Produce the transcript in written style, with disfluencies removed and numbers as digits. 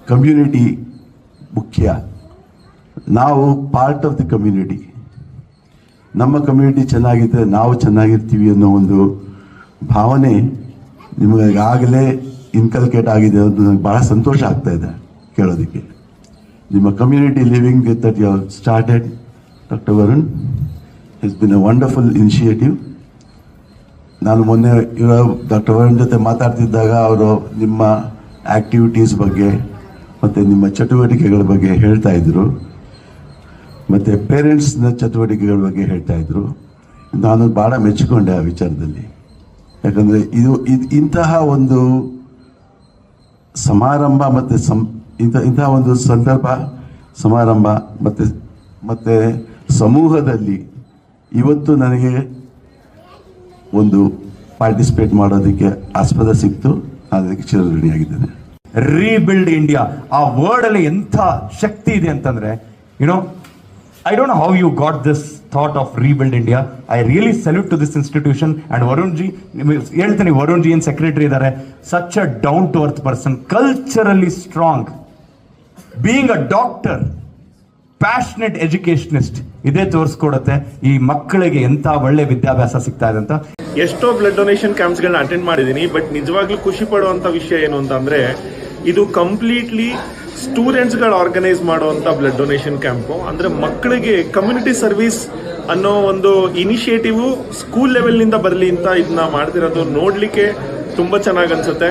Community ಮುಖ್ಯ. ನಾವು part of the community. ನಮ್ಮ ಕಮ್ಯುನಿಟಿ ಚೆನ್ನಾಗಿದ್ದರೆ ನಾವು ಚೆನ್ನಾಗಿರ್ತೀವಿ ಅನ್ನೋ ಒಂದು ಭಾವನೆ ನಿಮಗಾಗಲೇ ಇನ್ಕಲ್ಕೇಟ್ ಆಗಿದೆ. ಅದು ನನಗೆ ಭಾಳ ಸಂತೋಷ ಆಗ್ತಾ ಇದೆ ಕೇಳೋದಕ್ಕೆ. ನಿಮ್ಮ community living that you started, doctor Varun, it's been a wonderful initiative. ನಾನು ಮೊನ್ನೆ ಡಾಕ್ಟರ್ ವರುಣ್ ಜೊತೆ ಮಾತಾಡ್ತಿದ್ದಾಗ ಅವರು ನಿಮ್ಮ ಆ್ಯಕ್ಟಿವಿಟೀಸ್ ಬಗ್ಗೆ ಮತ್ತು ನಿಮ್ಮ ಚಟುವಟಿಕೆಗಳ ಬಗ್ಗೆ ಹೇಳ್ತಾ ಇದ್ರು, ಮತ್ತು ಪೇರೆಂಟ್ಸ್ನ ಚಟುವಟಿಕೆಗಳ ಬಗ್ಗೆ ಹೇಳ್ತಾ ಇದ್ರು. ನಾನು ಭಾಳ ಮೆಚ್ಚಿಕೊಂಡೆ ಆ ವಿಚಾರದಲ್ಲಿ. ಯಾಕಂದರೆ ಇಂತಹ ಒಂದು ಸಮಾರಂಭ ಮತ್ತು ಇಂತಹ ಒಂದು ಸಂದರ್ಭ ಸಮಾರಂಭ ಮತ್ತು ಸಮೂಹದಲ್ಲಿ ಇವತ್ತು ನನಗೆ ಒಂದು ಪಾರ್ಟಿಸಿಪೇಟ್ ಮಾಡೋದಕ್ಕೆ ಆಸ್ಪದ ಸಿಕ್ತು. ನಾನು ಅದಕ್ಕೆ ಚಿರಋಣಿಯಾಗಿದ್ದೇನೆ. ರೀಬಿಲ್ಡ್ ಇಂಡಿಯಾ, ಆ ವರ್ಡ್ ಅಲ್ಲಿ ಎಂಥ ಶಕ್ತಿ ಇದೆ ಅಂತಂದ್ರೆ, I don't know how you got this thought of rebuild India. I really salute to this institution and Varun ji. ಹೇಳ್ತೀನಿ, ವರುಣ್ ಜಿ ಏನ್ ಸೆಕ್ರೆಟರಿ ಇದ್ದಾರೆ, such a down to earth person, culturally strong, being a doctor, passionate educationist. ಇದೇ ತೋರಿಸ್ಕೊಡುತ್ತೆ ಈ ಮಕ್ಕಳಿಗೆ ಎಂತ ಒಳ್ಳೆ ವಿದ್ಯಾಭ್ಯಾಸ ಸಿಗ್ತಾ ಇದೆ ಅಂತ. ಎಷ್ಟೋ ಬ್ಲಡ್ ಡೊನೇಷನ್ ಕ್ಯಾಂಪ್ಸ್ ಗಳನ್ನ ಅಟೆಂಡ್ ಮಾಡಿದೀನಿ, ಬಟ್ ನಿಜವಾಗ್ಲೂ ಖುಷಿ ಪಡುವಂತ ವಿಷಯ ಏನು ಅಂತಂದ್ರೆ, ಇದು ಕಂಪ್ಲೀಟ್ಲಿ ಸ್ಟೂಡೆಂಟ್ಸ್ ಗಳು ಆರ್ಗನೈಸ್ ಮಾಡುವಂತ ಬ್ಲಡ್ ಡೊನೇಷನ್ ಕ್ಯಾಂಪ್. ಅಂದ್ರೆ ಮಕ್ಕಳಿಗೆ ಕಮ್ಯುನಿಟಿ ಸರ್ವಿಸ್ ಅನ್ನೋ ಒಂದು ಇನಿಷಿಯೇಟಿವ್ ಸ್ಕೂಲ್ ಲೆವೆಲ್ ನಿಂದ ಬರಲಿ ಅಂತ ಇದನ್ನ ಮಾಡ್ತಿರೋದು ನೋಡ್ಲಿಕ್ಕೆ ತುಂಬಾ ಚೆನ್ನಾಗಿ ಅನ್ಸುತ್ತೆ.